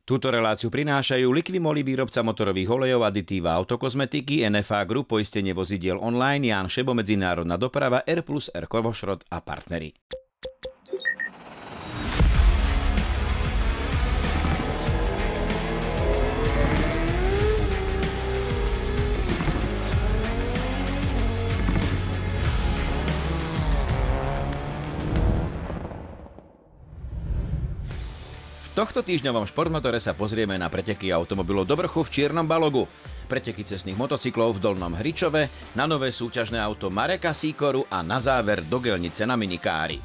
Túto reláciu prinášajú Liquimoli, výrobca motorových olejov, aditíva autokozmetiky, NFA Group, poistenie vozidiel online, Ján Šebo, medzinárodná doprava, R+R Kovošrot a partneri. V tohto týždňovom Športmotore sa pozrieme na preteky automobilov do vrchu v Čiernom Balogu, preteky cestných motocyklov v Dolnom Hričove, na nové súťažné auto Mareka Sýkoru a na záver do Gelnice na minikári.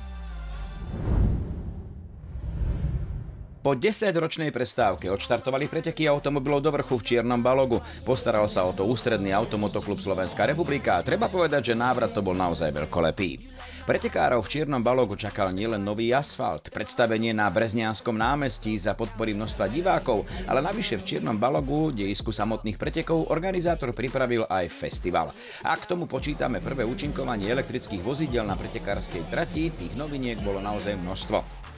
Po 10-ročnej prestávke odštartovali preteky automobilov do vrchu v Čiernom Balogu. Postaral sa o to ústredný Automotoklub Slovenská republika a treba povedať, že návrat to bol naozaj veľkolepý. Pretekárov v Čiernom Balogu čakal nielen nový asfalt, predstavenie na Breznianskom námestí za podpory množstva divákov, ale navyše v Čiernom Balogu, dejisku samotných pretekov, organizátor pripravil aj festival. A k tomu počítame prvé účinkovanie elektrických vozidiel na pretekárskej trati, tých noviniek bolo naozaj množstvo.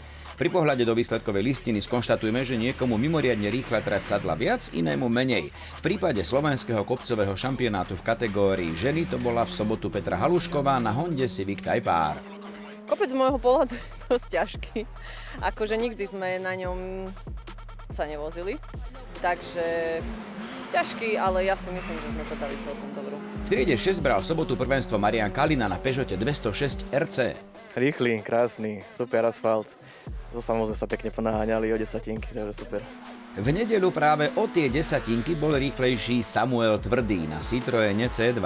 Pri pohľade do výsledkovej listiny skonštatujeme, že niekomu mimoriadne rýchla trať sadla viac, inému menej. V prípade slovenského kopcového šampionátu v kategórii ženy to bola v sobotu Petra Halušková na Honde Civic Type R. Kopec z môjho pohľadu je dosť ťažký. Akože nikdy sme na ňom sa nevozili. Takže ťažký, ale ja si myslím, že sme to dali celkom dobrú. V triede 6 bral v sobotu prvenstvo Marian Kalina na Peugeote 206 RC. Rýchly, krásny, super asfalt. So samozrejme sa pekne ponaháňali o desatinky, takže super. V nedeľu práve o tie desatinky bol rýchlejší Samuel Tvrdý na Citroene C2.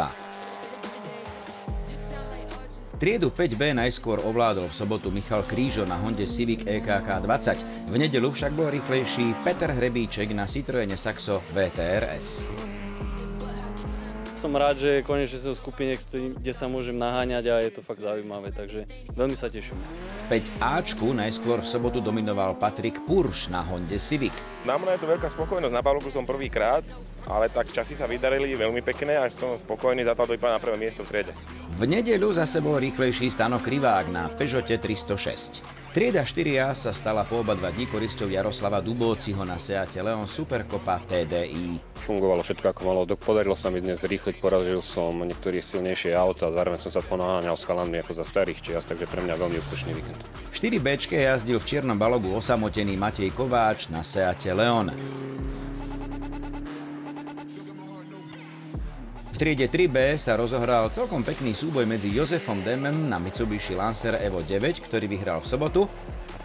Triedu 5B najskôr ovládol v sobotu Michal Krížo na Honde Civic EKK 20. V nedeľu však bol rýchlejší Peter Hrebíček na Citroene Saxo VTRS. Som rád, že konečne som v skupine, kde sa môžem naháňať a je to fakt zaujímavé, takže veľmi sa teším. V 5Ačku najskôr v sobotu dominoval Patrik Purš na Honde Civic. Na mňa je to veľká spokojnosť, na Balogu som prvýkrát, ale tak časy sa vydarili veľmi pekné a som spokojný, zatiaľ dojde na prvé miesto v triede. V nedeľu zase bol rýchlejší Stano Krivák na Peugeote 306. Trieda 4A sa stala po oba dva dní korisťou Jaroslava Dubóciho na Seate Leon Supercopa TDI. Fungovalo všetko ako malo, podarilo sa mi dnes rýchliť, porazil som niektoré silnejšie auta, zároveň som sa ponáháňal s chalami ako za starých čias, takže pre mňa veľmi úspešný víkend. V 4Bčke jazdil v Čiernom Balogu osamotený Matej Kováč na Seate Leon. V triede 3B sa rozohral celkom pekný súboj medzi Jozefom Demem na Mitsubishi Lancer Evo 9, ktorý vyhral v sobotu,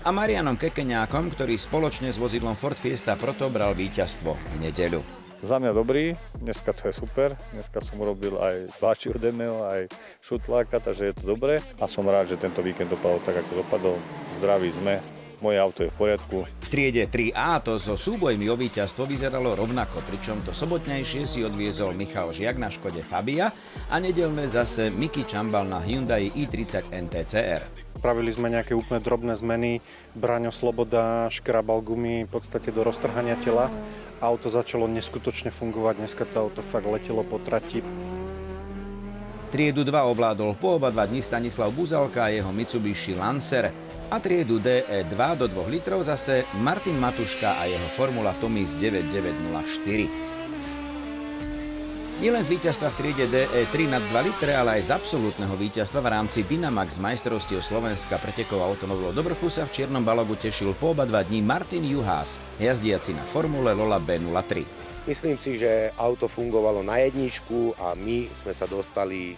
a Marianom Kekeňákom, ktorý spoločne s vozidlom Ford Fiesta Proto bral víťazstvo v nedeľu. Za mňa dobrý, dneska to je super, dneska som urobil aj Báčiu Demeo, aj Šutláka, takže je to dobré a som rád, že tento víkend dopadol tak, ako dopadol. Zdraví sme. Moje auto je v poriadku. V triede 3A to so súbojmi o víťazstvo vyzeralo rovnako, pričom to sobotnejšie si odviezol Michal Žiak na Škode Fabia a nedeľné zase Miki Čambal na Hyundai i30 NTCR. Spravili sme nejaké úplne drobné zmeny, Braňo Sloboda škrabal gumy v podstate do roztrhania tela. Auto začalo neskutočne fungovať, dneska to auto fakt letelo po trati. Triedu 2 ovládol po oba 2 dní Stanislav Buzalka a jeho Mitsubishi Lancer. A triedu DE2 do 2 litrov zase Martin Matuška a jeho Formula Tomis 9904. Nielen z víťazstva v triede DE3 nad 2 litre, ale aj z absolútneho víťazstva v rámci Dynamax majstrovstiev Slovenska pretekov automobilov do vrchu sa v Čiernom Balogu tešil po oba 2 dní Martin Juhás, jazdiaci na Formule Lola B03. Myslím si, že auto fungovalo na jedničku a my sme sa dostali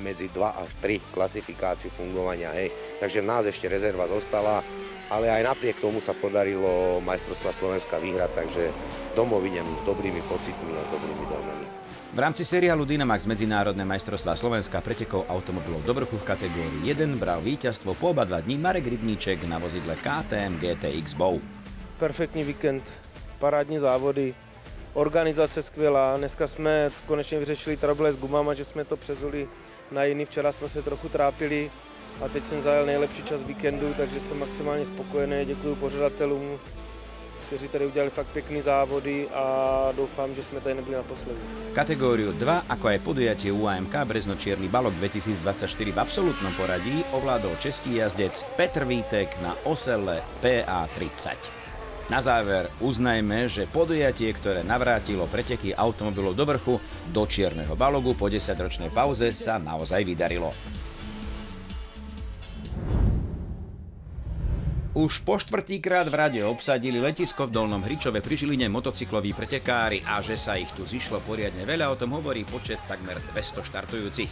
medzi 2 až 3 klasifikáciu fungovania. Takže v nás ešte rezerva zostala, ale aj napriek tomu sa podarilo majstrovstvá Slovenska vyhrať, takže domov idem s dobrými pocitmi a s dobrými dojmami. V rámci seriálu Dynamax medzinárodné majstrovstvá Slovenska pretekov automobilov do vrchu v kategórii 1 bral víťazstvo po oba 2 dní Marek Rybníček na vozidle KTM GTX Bow. Perfektní víkend, parádní závody. Organizace skvělá, dneska jsme konečně vyřešili trable s gumama, že jsme to přezuli na jiný, včera jsme se trochu trápili a teď jsem zajel nejlepší čas víkendu, takže jsem maximálně spokojený, děkuji pořadatelům, kteří tady udělali fakt pěkný závody a doufám, že jsme tady nebyli naposledy. Kategóriu 2, ako aj podujatie UAMK Brezno-Čierny Balog 2024 v absolútnom poradí ovládol český jazdec Petr Vítek na Oselle PA30. Na záver uznajme, že podujatie, ktoré navrátilo preteky automobilov do vrchu do čierneho balogu po 10-ročnej pauze, sa naozaj vydarilo. Už po štvrtýkrát v rade obsadili letisko v Dolnom Hričove pri Žiline motocykloví pretekári a že sa ich tu zišlo poriadne veľa, o tom hovorí počet takmer 200 štartujúcich.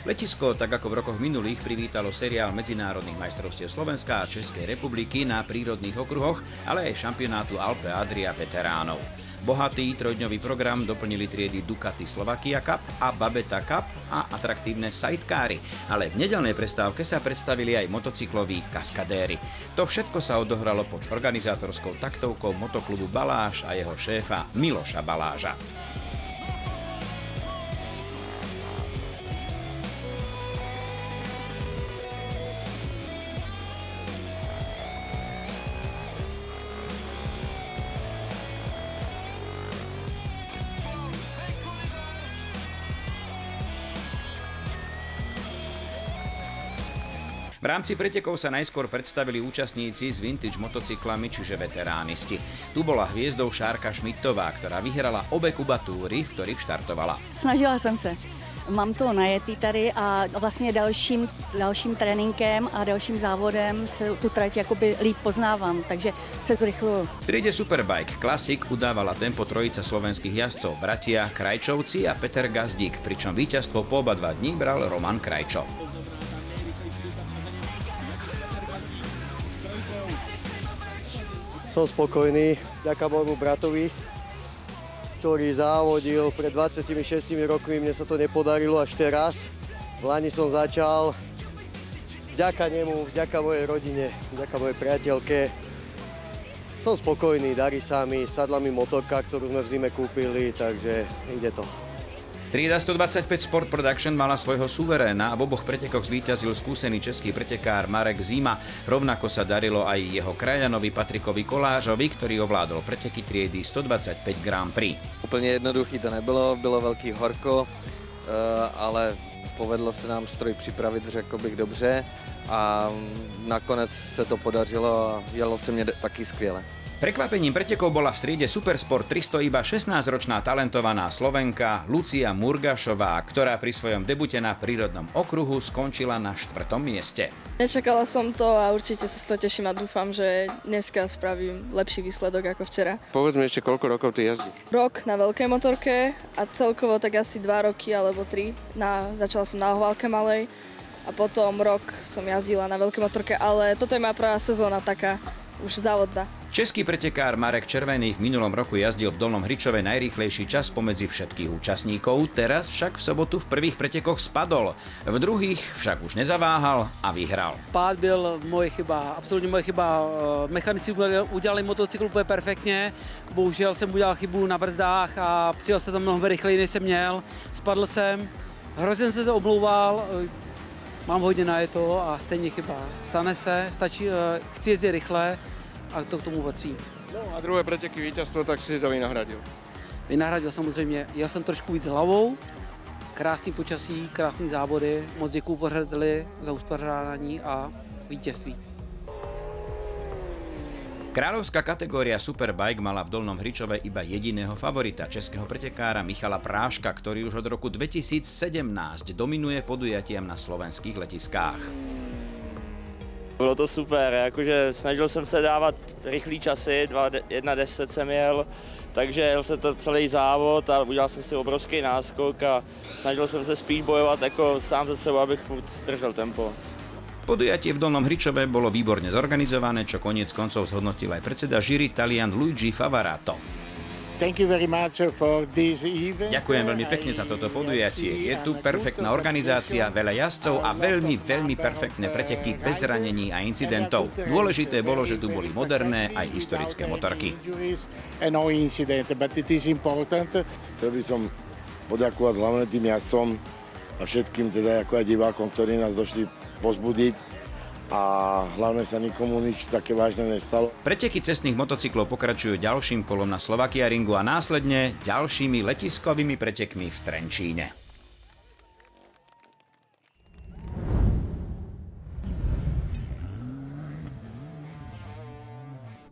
Letisko, tak ako v rokoch minulých, privítalo seriál medzinárodných majstrovstiev Slovenska a Českej republiky na prírodných okruhoch, ale aj šampionátu Alpe Adria veteránov. Bohatý trojdňový program doplnili triedy Ducati Slovakia Cup a Babeta Cup a atraktívne sidekáry, ale v nedeľnej prestávke sa predstavili aj motocykloví kaskadéri. To všetko sa odohralo pod organizátorskou taktovkou motoklubu Baláž a jeho šéfa Miloša Baláža. V rámci pretekov sa najskôr predstavili účastníci s vintage motocyklami, čiže veteránisti. Tu bola hviezdou Šárka Šmidtová, ktorá vyhrala obe kubatúry, v ktorých štartovala. Snažila jsem se. Mám to najetý tady a vlastně dalším tréninkem a dalším závodem se tu trať jakoby líp poznávám, takže se zrychluju. V triede Superbike Classic udávala tempo trojica slovenských jazdcov, bratia Krajčovci a Peter Gazdík, pričom víťazstvo po oba 2 dní bral Roman Krajčo. Som spokojný, ďaká Bohu bratovi, ktorý závodil pred 26 rokmi, mne sa to nepodarilo až teraz. V lani som začal, vďaka nemu, vďaka mojej rodine, vďaka mojej priateľke. Som spokojný, darí sa mi, sadla mi motorka, ktorú sme v zime kúpili, takže ide to. Trieda 125 Sport Production mala svojho suveréna a v oboch pretekoch zvíťazil skúsený český pretekár Marek Zima. Rovnako sa darilo aj jeho krajanovi Patrikovi Kolářovi, ktorý ovládol preteky triedy 125 Grand Prix. Úplně jednoduchý to nebylo, bylo velký horko, ale povedlo se nám stroj připravit, řekl bych, dobře a nakonec se to podařilo a jelo se mě taky skvěle. Prekvapením pretekov bola v striede Supersport 300 iba 16-ročná talentovaná Slovenka Lucia Murgašová, ktorá pri svojom debute na prírodnom okruhu skončila na 4. mieste. Nečakala som to a určite sa z toho teším a dúfam, že dneska spravím lepší výsledok ako včera. Povedz mi ešte, koľko rokov ty jazdíš? Rok na veľkej motorke a celkovo tak asi 2 roky alebo 3. Začala som na ohválke malej a potom rok som jazdila na veľkej motorke, ale toto je moja prvá sezóna taká už závodná. Český pretekár Marek Červený v minulom roku jazdil v Dolnom Hričove najrýchlejší čas pomedzi všetkých účastníkov, teraz však v sobotu v prvých pretekoch spadol. V druhých však už nezaváhal a vyhral. Pád byl moje chyba, absolutně moje chyba. Mechanici udělali motocykl úplně perfektně, bohužel jsem udělal chybu na brzdách a přijel se tam mnohem rychleji, než jsem měl. Spadl jsem, hrozně jsem se omlouval, mám hodně najeto a stejně chyba. Stane se, stačí, chci jezdit rychle, a to k tomu patří. No a druhé preteky víťazstvo, tak si to vynahradil. Vynahradil samozřejmě, jel jsem trošku víc hlavou, krásný počasí, krásný závody, moc děkuju pořadateli za uspořádání a vítězství. Kráľovská kategória Superbike mala v Dolnom Hričove iba jediného favorita, českého pretekára Michala Práška, ktorý už od roku 2017 dominuje podujatiam na slovenských letiskách. Bylo to super, jakože snažil jsem se dávat rychlý časy, 1:10 jsem jel, takže jel se to celý závod a udělal jsem si obrovský náskok a snažil jsem se spíš bojovat jako sám ze sebou, abych furt držel tempo. Podujatie v Dolnom Hričove bolo výborne zorganizované, čo koniec koncov zhodnotil aj predseda žíry Talian Luigi Favarato. Ďakujem veľmi pekne za toto podujatie. Je tu perfektná organizácia, veľa jazdcov a veľmi perfektné preteky bez zranení a incidentov. Dôležité bolo, že tu boli moderné aj historické motorky. Chcel by som poďakovať hlavne tým jazdcom a všetkým teda ako aj divákom, ktorí nás došli pozbudiť. A hlavne sa nikomu nič také vážne nestalo. Preteky cestných motocyklov pokračujú ďalším kolom na Slovakia Ringu a následne ďalšími letiskovými pretekmi v Trenčíne.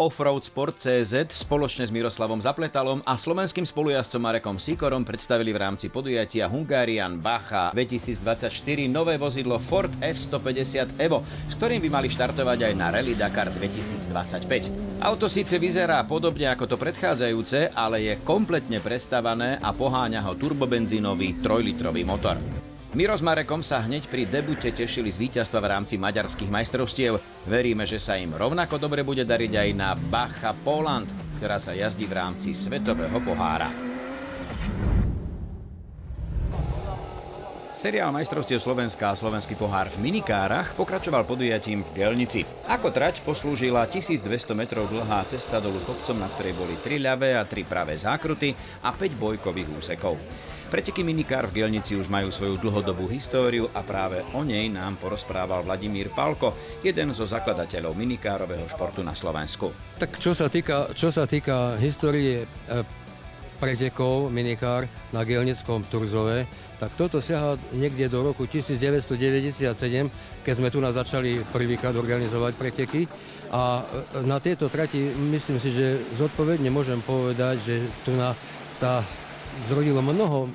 Offroad Sport.cz spoločne s Miroslavom Zapletalom a slovenským spolujazdcom Marekom Sikorom predstavili v rámci podujatia Hungarian Bacha 2024 nové vozidlo Ford F150 Evo, s ktorým by mali štartovať aj na Rally Dakar 2025. Auto síce vyzerá podobne ako to predchádzajúce, ale je kompletne prestavané a poháňa ho turbobenzínový 3-litrový motor. Miro s Marekom sa hneď pri debute tešili z víťazstva v rámci maďarských majstrovstiev. Veríme, že sa im rovnako dobre bude dariť aj na Bacha Poland, ktorá sa jazdí v rámci Svetového pohára. Seriál majstrovstiev Slovenska a slovenský pohár v minikárach pokračoval podujatím v Gelnici. Ako trať poslúžila 1200 metrov dlhá cesta dolu kopcom, na ktorej boli 3 ľavé a 3 pravé zákruty a 5 bojkových úsekov. Preteky minikár v Gelnici už majú svoju dlhodobú históriu a práve o nej nám porozprával Vladimír Palko, jeden zo zakladateľov minikárového športu na Slovensku. Tak čo sa týka histórie pretekov minikár na Gelnickom Turzove, tak toto siaha niekde do roku 1997, keď sme tu začali prvýkrát organizovať preteky. A na tejto trati myslím si, že zodpovedne môžem povedať, že tu sa zrodilo mnoho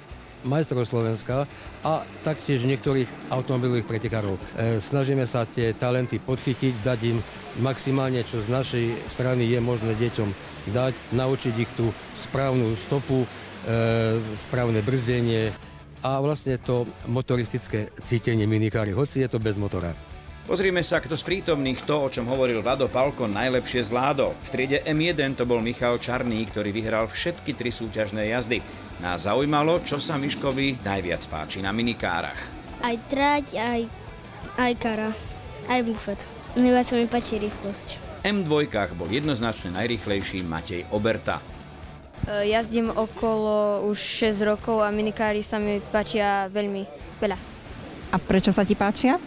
majstrov Slovenska a taktiež niektorých automobilových pretekárov. Snažíme sa tie talenty podchytiť, dať im maximálne, čo z našej strany je možné deťom dať, naučiť ich tú správnu stopu, správne brzdenie a vlastne to motoristické cítenie minikári, hoci je to bez motora. Pozrime sa, kto z prítomných to, o čom hovoril Vlado Palko, najlepšie zvládol. V triede M1 to bol Michal Čarný, ktorý vyhral všetky 3 súťažné jazdy. Nás zaujímalo, čo sa Miškovi najviac páči na minikárach. Aj trať, aj kara, aj bufet. Najviac sa mi páči rýchlosť. M2 bol jednoznačne najrýchlejší Matej Oberta. Jazdím okolo už 6 rokov a minikári sa mi páčia veľmi veľa. A prečo sa ti páčia?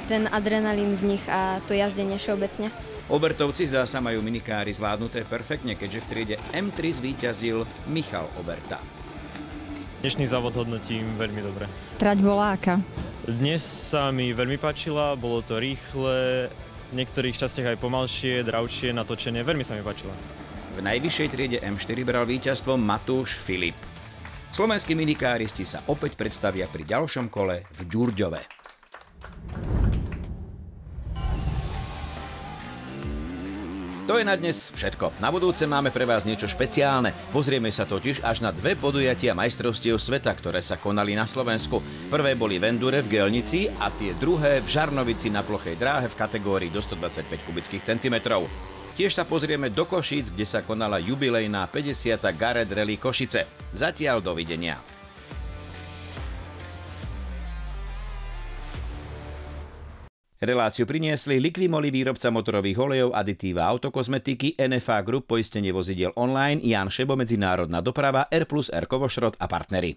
Ten adrenalín v nich a to jazdenie všeobecne. Obertovci zdá sa majú minikári zvládnuté perfektne, keďže v triede M3 zvíťazil Michal Oberta. Dnešný závod hodnotím veľmi dobre. Trať bola aká? Dnes sa mi veľmi páčila, bolo to rýchle, v niektorých častiach aj pomalšie, dravšie, natočené, veľmi sa mi páčilo. V najvyššej triede M4 bral víťazstvo Matúš Filip. Slovenskí minikáristi sa opäť predstavia pri ďalšom kole v Ďurďove. To je na dnes všetko. Na budúce máme pre vás niečo špeciálne. Pozrieme sa totiž až na 2 podujatia majstrovstiev sveta, ktoré sa konali na Slovensku. Prvé boli v Endure v Gelnici a tie druhé v Žarnovici na plochej dráhe v kategórii do 125 kubických centimetrov. Tiež sa pozrieme do Košíc, kde sa konala jubilejná 50. Garrett Rally Košice. Zatiaľ dovidenia. Reláciu priniesli Liquimoli, výrobca motorových olejov, aditíva autokozmetiky, NFA Group, poistenie vozidiel online, Jan Šebo, medzinárodná doprava, R+R Kovošrot a partneri.